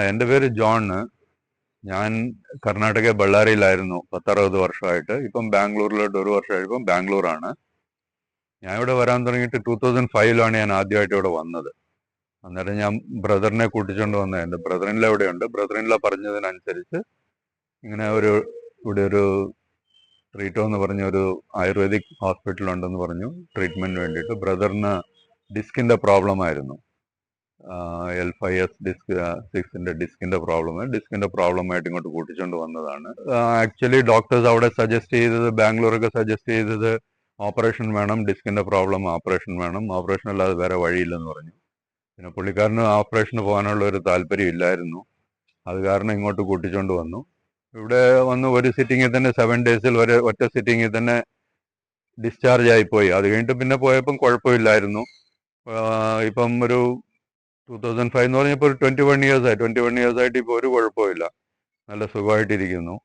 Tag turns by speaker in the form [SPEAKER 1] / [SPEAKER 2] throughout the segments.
[SPEAKER 1] എൻ്റെ പേര് ജോൺ. ഞാൻ കർണാടക ബള്ളാരിയിലായിരുന്നു 10-60 വർഷമായിട്ട്. ഇപ്പം ബാംഗ്ലൂരിലോട്ട് 1 വർഷമായിപ്പം ബാംഗ്ലൂരാണ്. ഞാൻ ഇവിടെ വരാൻ തുടങ്ങിയിട്ട് 2005 ഞാൻ ആദ്യമായിട്ട് ഇവിടെ വന്നത്. അന്നേരം ഞാൻ ബ്രദറിനെ കൂട്ടിച്ചുകൊണ്ട് വന്നത്. എൻ്റെ ബ്രദറിനില ഇവിടെയുണ്ട്. ബ്രദറിനില പറഞ്ഞതിനനുസരിച്ച് ഇങ്ങനെ ഇവിടെ ഒരു ട്രീറ്റോ എന്ന് പറഞ്ഞ ഒരു ആയുർവേദിക് ഹോസ്പിറ്റൽ ഉണ്ടെന്ന് പറഞ്ഞു ട്രീറ്റ്മെന്റിന് വേണ്ടിയിട്ട്. ബ്രദറിന് ഡിസ്കിന്റെ പ്രോബ്ലം ആയിരുന്നു. L5S ഡിസ്കിന്റെ പ്രോബ്ലമായിട്ട് ഇങ്ങോട്ട് കൂട്ടിച്ചുകൊണ്ട് വന്നതാണ്. ആക്ച്വലി ഡോക്ടേഴ്സ് അവിടെ സജസ്റ്റ് ചെയ്തത്, ബാംഗ്ലൂരൊക്കെ സജസ്റ്റ് ചെയ്തത് ഓപ്പറേഷൻ വേണം, ഡിസ്കിന്റെ പ്രോബ്ലം ഓപ്പറേഷൻ വേണം, ഓപ്പറേഷൻ അല്ലാതെ വേറെ വഴിയില്ലെന്ന് പറഞ്ഞു. പിന്നെ പുള്ളിക്കാരന് ഓപ്പറേഷന് പോകാനുള്ള ഒരു താല്പര്യം ഇല്ലായിരുന്നു. അത് കാരണം ഇങ്ങോട്ട് കൂട്ടിച്ചുകൊണ്ട് വന്നു. ഇവിടെ വന്ന് ഒരു സിറ്റിങ്ങിൽ തന്നെ 7 ഡേയ്സിൽ ഒറ്റ സിറ്റിങ്ങിൽ തന്നെ ഡിസ്ചാർജ് ആയിപ്പോയി. അത് കഴിഞ്ഞിട്ട് പിന്നെ പോയപ്പം കുഴപ്പമില്ലായിരുന്നു. ഇപ്പം ഒരു 2005 എന്ന് പറഞ്ഞപ്പോൾ ഒരു 21 ഇയേഴ്സ് ആയിട്ട് ഇപ്പോൾ ഒരു കുഴപ്പമില്ല, നല്ല സുഖമായിട്ടിരിക്കുന്നു.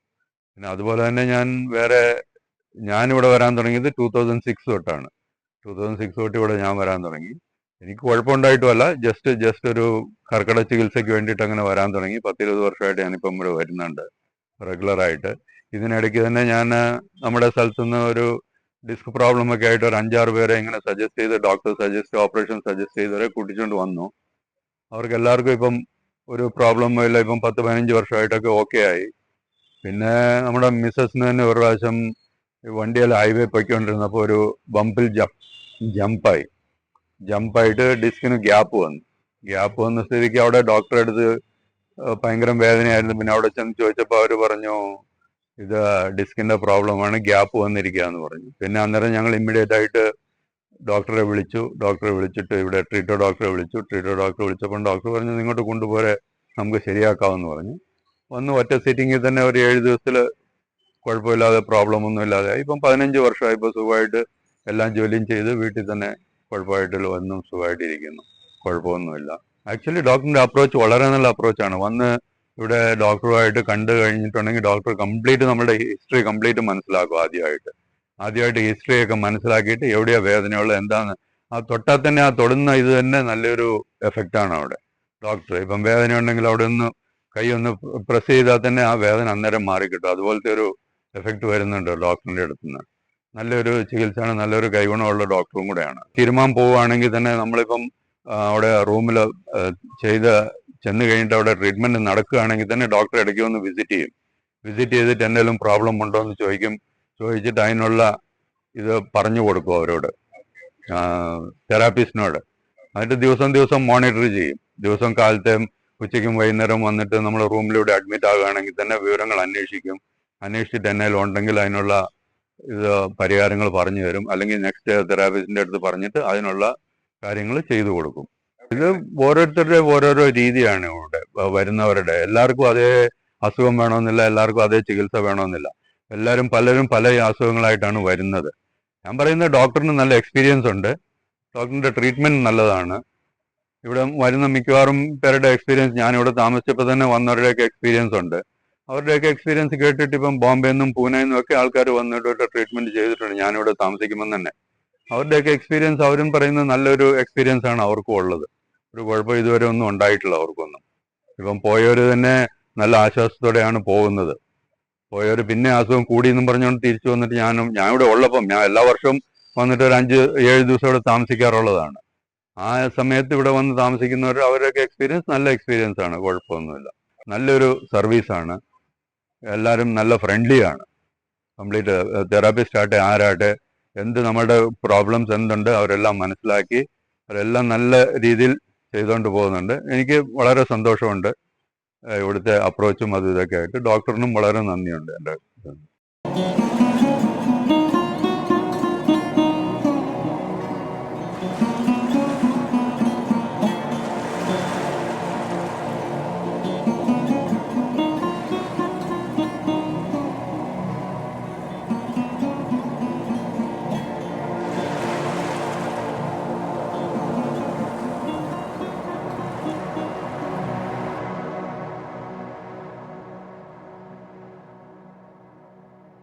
[SPEAKER 1] പിന്നെ അതുപോലെ തന്നെ ഞാനിവിടെ വരാൻ തുടങ്ങിയത് 2006 തൊട്ടാണ്. 2006 തൊട്ട് ഇവിടെ ഞാൻ വരാൻ തുടങ്ങി. എനിക്ക് കുഴപ്പമുണ്ടായിട്ടുമല്ല, ജസ്റ്റ് ഒരു കർക്കിടക ചികിത്സയ്ക്ക് വേണ്ടിയിട്ട് അങ്ങനെ വരാൻ തുടങ്ങി. 10-20 വർഷമായിട്ട് ഞാനിപ്പം ഇവിടെ വരുന്നുണ്ട് റെഗുലറായിട്ട്. ഇതിനിടയ്ക്ക് തന്നെ ഞാൻ നമ്മുടെ സ്ഥലത്തുനിന്ന് ഒരു ഡിസ്ക് പ്രോബ്ലം ഒക്കെ ആയിട്ട് ഒരു 5-6 പേരെ ഇങ്ങനെ സജസ്റ്റ് ചെയ്ത്, ഡോക്ടർ ഓപ്പറേഷൻ സജസ്റ്റ് ചെയ്തവരെ കൂട്ടിച്ചുകൊണ്ട് വന്നു. അവർക്ക് എല്ലാവർക്കും ഇപ്പം ഒരു പ്രോബ്ലം ഇല്ല. ഇപ്പം 10-15 വർഷമായിട്ടൊക്കെ ഓക്കെ ആയി. പിന്നെ നമ്മുടെ മിസ്സസിന് തന്നെ ഒരു പ്രാവശ്യം വണ്ടിയിൽ ഹൈവേ പൊയ്ക്കൊണ്ടിരുന്നപ്പോൾ ഒരു ബമ്പിൽ ജമ്പായിട്ട് ഡിസ്കിന് ഗ്യാപ്പ് വന്ന സ്ഥിതിക്ക് അവിടെ ഡോക്ടറെ അടുത്ത് ഭയങ്കര വേദനയായിരുന്നു. പിന്നെ അവിടെ ചെന്ന് ചോദിച്ചപ്പോൾ അവർ പറഞ്ഞു ഇത് ഡിസ്കിന്റെ പ്രോബ്ലമാണ്, ഗ്യാപ്പ് വന്നിരിക്കുകയെന്ന് പറഞ്ഞു. പിന്നെ അന്നേരം ഞങ്ങൾ ഇമ്മീഡിയറ്റ് ആയിട്ട് ഡോക്ടറെ വിളിച്ചിട്ട് ഇവിടെ ട്രീറ്റോ ഡോക്ടറെ വിളിച്ചപ്പോൾ ഡോക്ടർ പറഞ്ഞു ഇങ്ങോട്ട് കൊണ്ടുപോരെ, നമുക്ക് ശരിയാക്കാമെന്ന് പറഞ്ഞു. വന്ന് ഒറ്റ സിറ്റിങ്ങിൽ തന്നെ ഒരു 7 ദിവസത്തിൽ കുഴപ്പമില്ലാതെ, പ്രോബ്ലം ഒന്നും ഇല്ലാതെ ഇപ്പം 15 വർഷമായി. ഇപ്പോൾ സുഖമായിട്ട് എല്ലാം ജോലിയും ചെയ്ത് വീട്ടിൽ തന്നെ കുഴപ്പമായിട്ട് വന്നും സുഖമായിട്ടിരിക്കുന്നു, കുഴപ്പമൊന്നുമില്ല. ആക്ച്വലി ഡോക്ടറിന്റെ അപ്രോച്ച് വളരെ നല്ല അപ്രോച്ചാണ്. വന്ന് ഇവിടെ ഡോക്ടറുമായിട്ട് കണ്ടു കഴിഞ്ഞിട്ടുണ്ടെങ്കിൽ ഡോക്ടർ നമ്മുടെ ഹിസ്റ്ററി കംപ്ലീറ്റ് മനസ്സിലാക്കും. ആദ്യമായിട്ട് ഹിസ്റ്ററിയൊക്കെ മനസ്സിലാക്കിയിട്ട് എവിടെയാ വേദനയുള്ളത് എന്താണ്, ആ തൊട്ടാൽ തന്നെ ആ തൊടുന്ന ഇത് തന്നെ നല്ലൊരു എഫക്റ്റാണ് അവിടെ. ഡോക്ടർ ഇപ്പം വേദന ഉണ്ടെങ്കിൽ അവിടെ കൈ ഒന്ന് പ്രസ് ചെയ്താൽ തന്നെ ആ വേദന അന്നേരം മാറിക്കിട്ടും. അതുപോലത്തെ ഒരു എഫക്റ്റ് വരുന്നുണ്ട് ഡോക്ടറിന്റെ അടുത്തുനിന്ന്. നല്ലൊരു ചികിത്സയാണ്, നല്ലൊരു കൈഗുണമുള്ള ഡോക്ടറും കൂടെയാണ്. തീരുമാനം പോവുകയാണെങ്കിൽ തന്നെ നമ്മളിപ്പം അവിടെ റൂമിൽ ചെന്ന് കഴിഞ്ഞിട്ട് അവിടെ ട്രീറ്റ്മെന്റ് നടക്കുകയാണെങ്കിൽ തന്നെ ഡോക്ടർ ഇടയ്ക്ക് വന്ന് വിസിറ്റ് ചെയ്തിട്ട് എന്തെങ്കിലും പ്രോബ്ലം ഉണ്ടോ എന്ന് ചോദിച്ചിട്ട് അതിനുള്ള ഇത് പറഞ്ഞു കൊടുക്കും അവരോട്, തെറാപ്പിസ്റ്റിനോട്. എന്നിട്ട് ദിവസം മോണിറ്റർ ചെയ്യും. ദിവസം കാലത്തെയും ഉച്ചയ്ക്കും വൈകുന്നേരം വന്നിട്ട് നമ്മൾ റൂമിലൂടെ അഡ്മിറ്റ് ആകുകയാണെങ്കിൽ തന്നെ വിവരങ്ങൾ അന്വേഷിച്ചിട്ട് എന്തെങ്കിലും ഉണ്ടെങ്കിൽ അതിനുള്ള ഇത് പരിഹാരങ്ങൾ പറഞ്ഞു തരും. അല്ലെങ്കിൽ നെക്സ്റ്റ് തെറാപ്പിസ്റ്റിന്റെ അടുത്ത് പറഞ്ഞിട്ട് അതിനുള്ള കാര്യങ്ങൾ ചെയ്തു കൊടുക്കും. ഇത് ഓരോരുത്തരുടെ ഓരോരോ രീതിയാണ് ഇവിടെ വരുന്നവരുടെ. എല്ലാവർക്കും അതേ അസുഖം വേണമെന്നില്ല, എല്ലാവർക്കും അതേ ചികിത്സ വേണമെന്നില്ല. പലരും പല അസുഖങ്ങളായിട്ടാണ് വരുന്നത്. ഞാൻ പറയുന്നത് ഡോക്ടറിന് നല്ല എക്സ്പീരിയൻസ് ഉണ്ട്, ഡോക്ടറിന്റെ ട്രീറ്റ്മെന്റ് നല്ലതാണ്. ഇവിടെ വരുന്ന മിക്കവാറും പേരുടെ എക്സ്പീരിയൻസ്, ഞാനിവിടെ താമസിച്ചപ്പോൾ തന്നെ വന്നവരുടെയൊക്കെ എക്സ്പീരിയൻസ് ഉണ്ട്. അവരുടെയൊക്കെ എക്സ്പീരിയൻസ് കേട്ടിട്ട് ഇപ്പം ബോംബെന്നും പൂനെന്നും ഒക്കെ ആൾക്കാർ വന്നിട്ട് ട്രീറ്റ്മെന്റ് ചെയ്തിട്ടുണ്ട് ഞാനിവിടെ താമസിക്കുമ്പോൾ തന്നെ. അവരുടെയൊക്കെ എക്സ്പീരിയൻസ്, അവരും പറയുന്നത് നല്ലൊരു എക്സ്പീരിയൻസ് ആണ് അവർക്കും ഉള്ളത്. ഒരു കുഴപ്പം ഇതുവരെ ഒന്നും ഉണ്ടായിട്ടില്ല അവർക്കൊന്നും. ഇപ്പം പോയവർ തന്നെ നല്ല ആശ്വാസത്തോടെയാണ് പോകുന്നത്. പോയവർ പിന്നെ അസുഖം കൂടിയെന്നും പറഞ്ഞുകൊണ്ട് തിരിച്ചു വന്നിട്ട് ഞാൻ ഇവിടെ ഉള്ളപ്പം ഞാൻ എല്ലാ വർഷവും വന്നിട്ട് ഒരു 5-7 ദിവസം ഇവിടെ താമസിക്കാറുള്ളതാണ്. ആ സമയത്ത് ഇവിടെ വന്ന് താമസിക്കുന്നവർ അവരൊക്കെ എക്സ്പീരിയൻസ് നല്ല എക്സ്പീരിയൻസ് ആണ്, കുഴപ്പമൊന്നുമില്ല. നല്ലൊരു സർവീസാണ്. എല്ലാവരും നല്ല ഫ്രണ്ട്ലി ആണ്. കംപ്ലീറ്റ് തെറാപ്പിസ്റ്റ് ആട്ടെ ആരാട്ടെ നമ്മുടെ പ്രോബ്ലംസ് എന്തുണ്ട് അവരെല്ലാം മനസ്സിലാക്കി അവരെല്ലാം നല്ല രീതിയിൽ ചെയ്തുകൊണ്ട് പോകുന്നുണ്ട്. എനിക്ക് വളരെ സന്തോഷമുണ്ട് ഇവിടുത്തെ അപ്രോച്ചും അതും ഇതൊക്കെ ആയിട്ട്. ഡോക്ടറിനും വളരെ നന്ദിയുണ്ട് എൻ്റെ.